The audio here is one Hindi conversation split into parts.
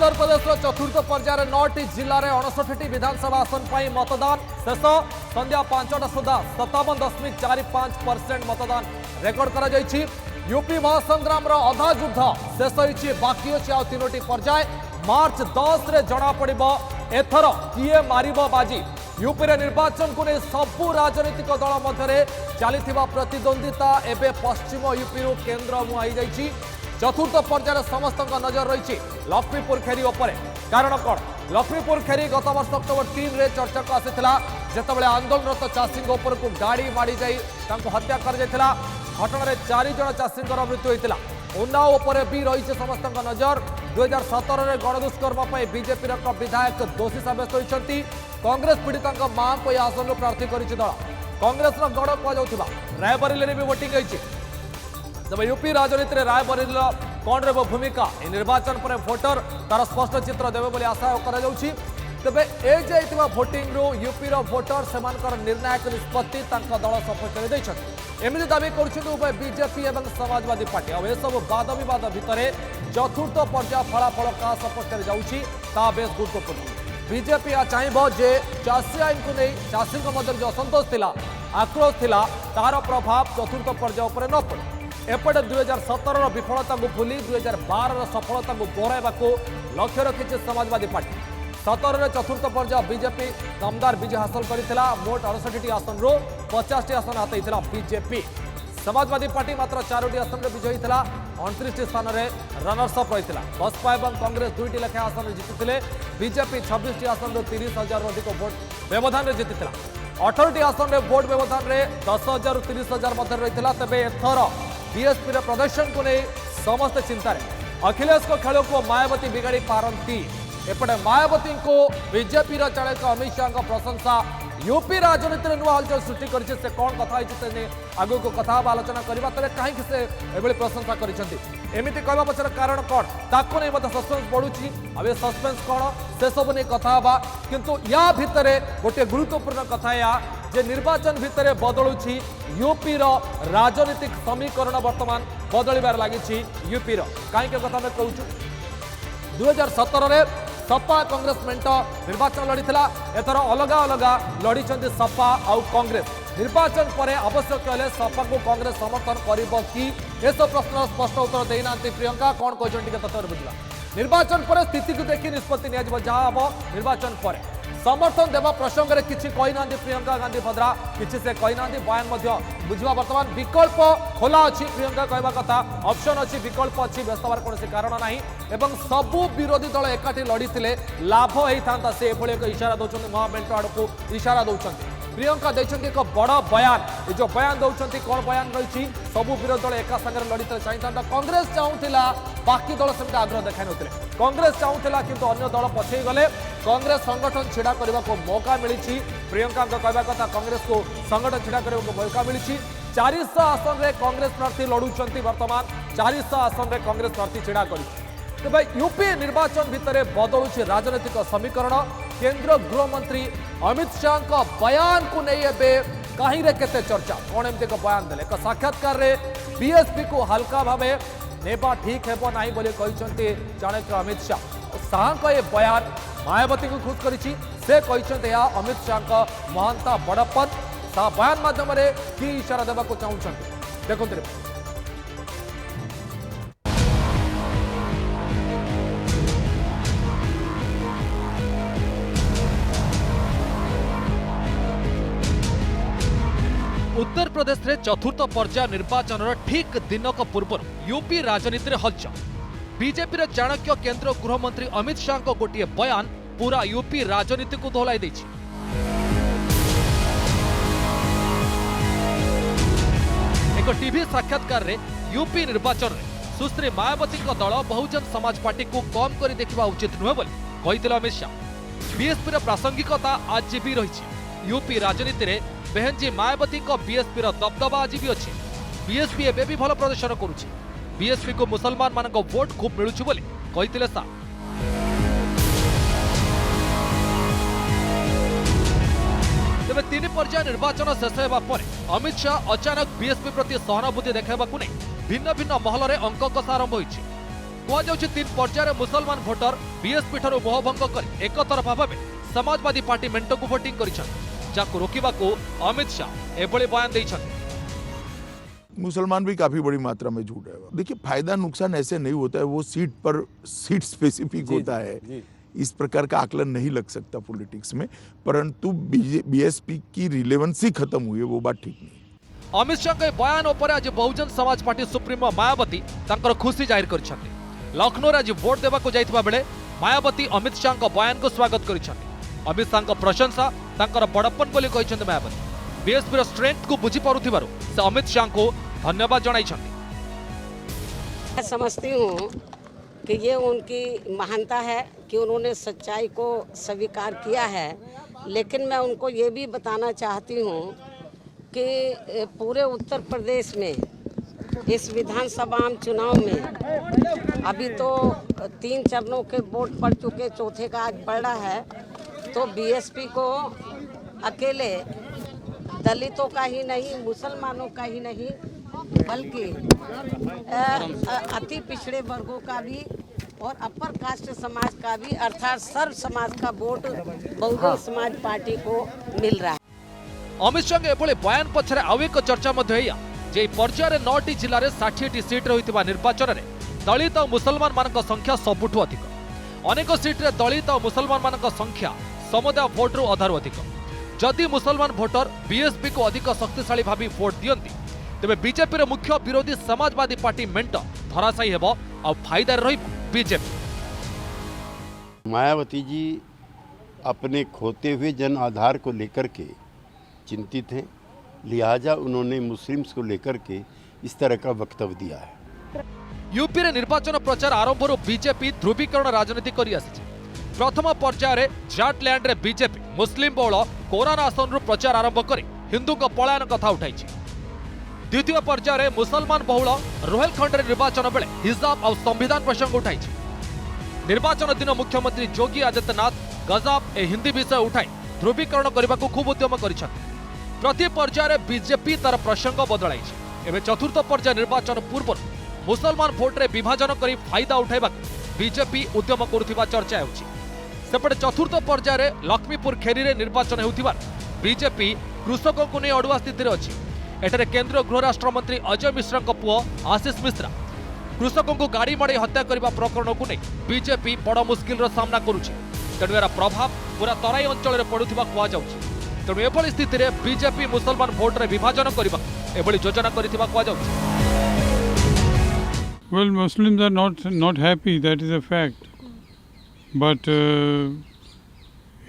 उत्तर प्रदेश चतुर्थ पर्यायर 9टी जिले में 59टी विधानसभा आसन पर मतदान शेष संध्या 5टा सुधा 57.45% मतदान रेकर्ड कर यूपी महासंग्राम अधा युद्ध शेष होती बाकी अच्छी आ 3टी पर्याय मार्च 10 रे जना पड़ एथर किए मार बाजी यूपी रे निर्वाचन को नहीं सबू राजनीतिक दल मध्य चली प्रतिद्वंदिता एवं पश्चिम यूपी केन्द्र मुहाई जाइए। चतुर्थ पर्यायर समस्त नजर रही लक्ष्मीपुर खेरी उपरे कारण कौन लक्ष्मीपुर खेरी गत वर्ष अक्टोबर 3 रे चर्चा को आसाला जितेबाला आंदोलनरत चाषी को गाड़ी माड़ी जाई हत्या कर घटना 4 जन चाषी मृत्यु होता उन्नाव उपर भी रही समस्त नजर 2017 में गणदुष्कर्म बीजेपी विधायक दोषी सब्यस्त होती कांग्रेस पीड़िता मां को यह आसन प्रार्थी कर दल कांग्रेस गढ़ कहुवा रायबरेली भी वोटिंग होती तब यूपी राजनीति में रायबरेली कौन रही भूमिका निर्वाचन पर भोटर तार स्पष्ट चित्र देवे बोली आशा तेबे भोटिंग यूपी भोटर से निर्णायक निष्पत्ति दल सपक्ष एमती दावी कर बीजेपी और समाजवादी पार्टी अब सब वाद विवाद भितर चतुर्थ पर्याय फलाफल क्या सपक्ष जाऊँगी बेस गुरुत्वपूर्ण बीजेपी या चाहब जे चाषी आईन को नहीं चाषी मध्य जो असंतोष थिला आक्रोश थिला तार प्रभाव चतुर्थ पर्याय पर न पड़े एपटे 2017 विफलता को भूली 2012 सफलता को दोहराइबा लक्ष्य रखी समाजवादी पार्टी 17 चतुर्थ पर्याय बीजेपी दमदार विजय हासिल करथिला मोट 68टी आसन 50टी आसन हाथई बीजेपी समाजवादी पार्टी मात्र 4टी आसन विजयी था 29टी स्थान में रनर्स अप रही बसपा और कांग्रेस 2टी लेखा आसन जीति बीजेपी 26टी आसन 30,000 अधिक भोट व्यवधान जीति 18टी आसन में भोट व्यवधान में 10,000 रु 30,000 मध्य रही तेज एथर बीएसपी प्रदर्शन को नहीं समस्त चिंतार अखिलेश को खेल को मायावती बिगाड़ी पारती एपटे मायावती को बीजेपी चाणक अमित शाह प्रशंसा यूपी राजनीति में नुआ हलचल सृष्टि कर कौन कथा आगु को कथा आलोचना करवा तेज कहीं से प्रशंसा करमती कहवा पचर कारण कौन ताको नहीं मतलब सस्पेंस बढ़ुची अब सस्पेंस कौन से सब नहीं कथा किंतु या भितर गोटे गुरुत्वपूर्ण कथा या जे निर्वाचन भितर बदलुची यूपी राजनीतिक समीकरण वर्तमान बदलबार लगी यूपी कहीं कथा में कहूँ 2017 में सपा कांग्रेस मेंट निर्वाचन लड़ी एथर अलग अलग लड़ी सपा आउ कांग्रेस निर्वाचन पर आवश्यक हेले सपा को कांग्रेस समर्थन कर सब प्रश्न स्पष्ट उत्तर देना प्रियंका कौन कहते तत्व बुझा निर्वाचन पर स्थिति को देखी निष्पत्ति जहाँ हम निर्वाचन पर समर्थन देवा प्रसंग में किसी कहीना प्रियंका गांधी भद्रा किसी से कहीना बयान बुझा बर्तमान विकल्प खोला अच्छी प्रियंका कहवा कथा ऑप्शन अच्छी विकल्प अच्छी व्यस्त हमार कौन कारण ना एवं सबू विरोधी दल एकाठी लड़ी लाभ होता से एक इशारा दौरान महामेंट आड़ को इशारा दौरान प्रियंका देखते एक बड़ बयान ये जो बयान दौरान कौन बयान रही सबू विरोधी दल एका सागर लड़ी चाहिए कांग्रेस चाहूला बाकी दल से आग्रह देखा नथिले कांग्रेस चाहूला किंतु अन्य दल पछे गले कांग्रेस संगठन छिड़ा करने को मौका मिली प्रियंका कहवा कथा कांग्रेस को संगठन छिड़ा करने को मौका मिली 400 आसन में कांग्रेस प्रार्थी लड़ुंट बर्तमान 400 आसन में कांग्रेस प्रार्थी छिड़ा कर तेज यूपी निर्वाचन भितर बदलुची राजनीतिक समीकरण केंद्र गृहमंत्री अमित शाह का बयान को नहीं एवं कहीं केते चर्चा कौन एमती एक बयान देले एक साक्षात्कार में बीएसपी को हल्का भाव नेबा ठीक है ना बोली चाणक्य अमित शाह का ये बयान मायावती को खुश करिछि से कहते अमित शाह का महानता बड़पन सा बयान माध्यम कि इशारा देवा चाहते देखते उत्तर प्रदेश रे चतुर्थ पर्याय निर्वाचन ठीक दिनक पूर्व यूपी राजनीति हलचल बीजेपी चाणक्य केंद्र गृहमंत्री अमित शाह को गोटे बयान पूरा यूपी राजनीति को दोहलाई देछि। एक टीवी साक्षात्कार रे यूपी निर्वाचन रे सुश्री मायावती दल बहुजन समाज पार्टी को कम कर देखा उचित नुहे बोली कही अमित शाह बीएसपी प्रासंगिकता आज भी रही यूपी राजनीति रे बेहनजी मायावती बीएसपी दबदबा आज भी अच्छी बीएसपी एवं भी भल प्रदर्शन करुच्ची बीएसपी को मुसलमान मान वोट खूब मिलूँ बोली कही सा तेज 3 पर्याय निर्वाचन शेष होगा पर अमित शाह अचानक बीएसपी प्रति सहानुभूति देखा नहीं भिन्न भिन्न महल में अंक कषा आरंभ होती कहुଯାଉଛି 3 पर्यायर मुसलमान भोटर बीएसपी ठारू मोहभंग कर एक तरफा भाव समाजवादी पार्टी मेंट को भोटिंग कर रोकवा अमित शाह एभली बयान देइछन्ति। मुसलमान भी काफी बड़ी मात्रा में जुड़ रहे हैं। देखिए, फायदा नुकसान ऐसे नहीं होता है, वो सीट स्पेसिफिक होता है। इस प्रकार का आकलन नहीं लग सकता पॉलिटिक्स में, परंतु बीएसपी की रिलेवेंसी खत्म हुई है, वो बात ठीक नहीं। अमित शाह के बयान पर आज बहुजन समाज पार्टी सुप्रीमो मायावती तांकर खुशी जाहिर करिसेंति। लखनऊ आज वोट देवाक जाइथिबा बेले मायावती अमित शाह के बयान को स्वागत करिसेंति। अमित शाह को प्रशंसा तांकर बड़प्पन बोली कहिसेंति मायावती। बीएसपी रो स्ट्रेंथ को बुझी पारुथिबारु से अमित शाह को धन्यवाद जणाइछन्ति। मैं समझती हूँ कि ये उनकी महानता है कि उन्होंने सच्चाई को स्वीकार किया है, लेकिन मैं उनको ये भी बताना चाहती हूँ कि पूरे उत्तर प्रदेश में इस विधानसभा चुनाव में अभी तो 3 चरणों के वोट पड़ चुके, चौथे का आज पड़ रहा है, तो बीएसपी को अकेले दलितों का ही नहीं, मुसलमानों का ही नहीं, बल्कि अति पिछड़े वर्गों का भी और अपर कास्ट समाज का भी, अर्थात सर्व समाज का वोट बहुजन समाज पार्टी को मिल रहा है। अमित शाह एभली बयान पछरे आउ एक चर्चा जे पर्यायर 9टी जिले में 60टी सीट रही निर्वाचन में दलित और मुसलमान मान संख्या सबुठ अधिक। अनेक सीट्रे दलित और मुसलमान मान संख्या समुदाय भोट्रु अधारु अधिक। जदि मुसलमान भोटर बीएसपी को अधिक शक्तिशाली भावी भोट दियंती तेबे बीजेपी मुख्य विरोधी समाजवादी पार्टी मेंट धराशायी हेबो और फायदा रही बीजेपी। मायावती जी अपने खोते हुए जन आधार को लेकर के चिंतित हैं, लिहाजा उन्होंने मुस्लिम्स को लेकर के इस तरह का वक्तव्य दिया है। यूपी रे निर्वाचन प्रचार आरंभ बीजेपी ध्रुवीकरण राजनीति करी आसी। प्रथम पर्यायर जाटलैंड रे बीजेपी मुस्लिम बहुल कोराना आसन प्रचार आरंभ कर हिंदू को पलायन कथा उठाई। द्वितीय पर्यायर मुसलमान बहुल रोहेलखंड रे निर्वाचन बेले हिजाब और संविधान प्रसंग उठाई। निर्वाचन दिन मुख्यमंत्री योगी आदित्यनाथ गजाब ए हिंदी विषय उठाई ध्रुवीकरण करने को खूब उद्यम कर। प्रति पर्यायर बीजेपी तार प्रसंग बदलाई। एवं चतुर्थ पर्याय निर्वाचन पूर्व मुसलमान भोट्रे विभाजन कर फायदा उठाइबा बीजेपी उद्यम करुवा चर्चा होछि। सेपटे चतुर्थ पर्यायर लक्ष्मीपुर खेरी रे निर्वाचन होउथिबार बीजेपी कृषकों को नहीं अड़ुआ स्थित अच्छी। एठारे केंद्रीय गृह राष्ट्र मंत्री अजय मिश्रा पुओ आशीष मिश्रा कृषकों को गाड़ी मड़े हत्या करने प्रकरण को नहीं बीजेपी बड़ मुस्किल सामना करुछि। तेणु यार प्रभाव पूरा तराई अंचल में पड़ुथिबा कहुଯାଉଛି। तेणु एभली स्थिति रे बीजेपी मुसलमान भोट्रे विभाजन करबा एभली योजना करिथिबा कहुଯାଉଛି। Well, Muslims are not happy, that is a fact. But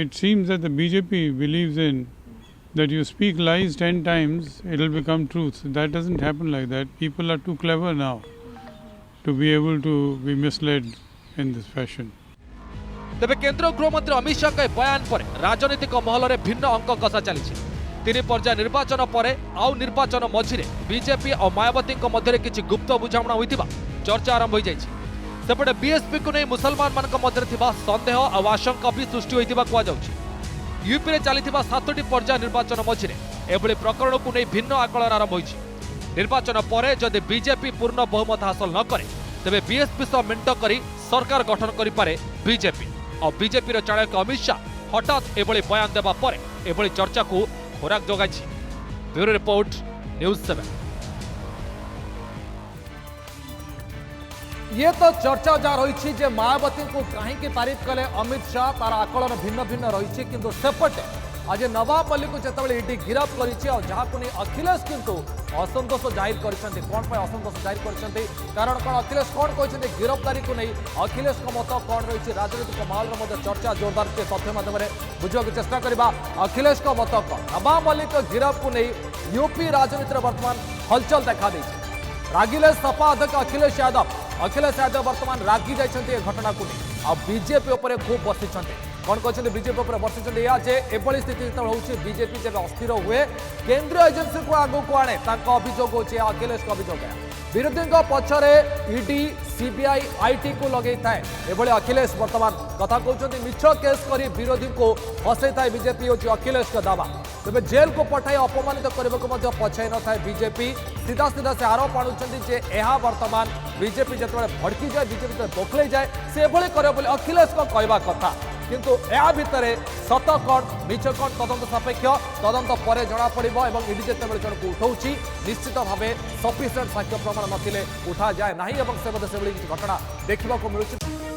it seems that the BJP believes in that you speak lies 10 times, it will become truth. That doesn't happen like that. People are too clever now to be able to be misled in this fashion. तेबे केंद्रीय गृहमंत्री अमित शाह के बयान पर राजनीतिक महल में भिन्न अंक कषा चली। 3 पर्याय निर्वाचन पर आउ निर्वाचन मझिरे बीजेपी और मायावती मध्य किसी गुप्त बुझामणा होइतिबा चर्चा आरंभ हो जाइछि। सेपटे बीएसपी को नहीं मुसलमान मान मध्य थिबा संदेह और आशंका भी सृष्टि होइतिबा कहुଯାଉଛି। यूपी रे चलिथिबा 7टी पर्याय निर्वाचन मझिरे एभली प्रकरण को नहीं भिन्न आकलन आरंभ होइछि। निर्वाचन पर जदि बीजेपी पूर्ण बहुमत हासिल न करे तेबे बीएसपी सह मेंट करी सरकार गठन करि पारे बीजेपी। और बीजेपी रो चाणक्य अमित शाह हठात एभली बयान देबा पर एभली चर्चा को खोराक जोगाइछि। Bureau report news 7। ये तो चर्चा जहाँ रही जे मायावती को कहीं तारीफ कले अमित शाह तार आकलन भिन्न भिन्न रही किंतु सेपटे आज नवाब मल्लिक को जिते ईडी गिरफ्त कर जहाँ नहीं अखिलेश किंतु असंतोष जाहिर कर कौन पर असंतोष जाहिर कर कारण कौन अखिलेश कौन कहते गिरफ्तारी को नहीं अखिलेश मत कौन रही राजनीतिक महल चर्चा जोरदार से तथ्य माध्यम बुझा चेष्टा करवा अखिलेश मत कौन नवाब मल्लिक गिरफ्त को नहीं यूपी राजनीति बर्तमान हलचल देखा रागिले सपा अध्यक्ष अखिलेश यादव बर्तमान रागी जाइए घटना को नहीं आ बीजेपी उपर खूब बसी कौन कहते बीजेपी उपर बसी एभली स्थिति जो होती बीजेपी जब अस्थिर हुए केंद्रीय एजेंसी को आगू को आने अभियोग हो अखिलेश अभियोग है विरोधी पछरे ईडी सीबीआई आईटी को लगे थाए एभली अखिलेश बर्तमान कथा कहते मिछ केस कर विरोधी को फसई थाए बीजेपी हूँ अखिलेश का दावा। तेज जेल को पठाई अपमानित करने को पछाई न था बीजेपी सीधा सीधा से आरोप आणुंट जे यह वर्तमान बीजेपी जो भड़की जाए बीजेपी जो बोखल जाए से कर अखिलेश को कहवा कथा किंतु या भितर सत कौन मिछ कौन तदंत सापेक्ष तदंत पर जना पड़ो और इडी जिते जन को उठाऊँगी निश्चित भाव सफिसीयंट साक्ष्य प्रमाण नथिले उठा जाए ना से घटना देखा मिलूँ।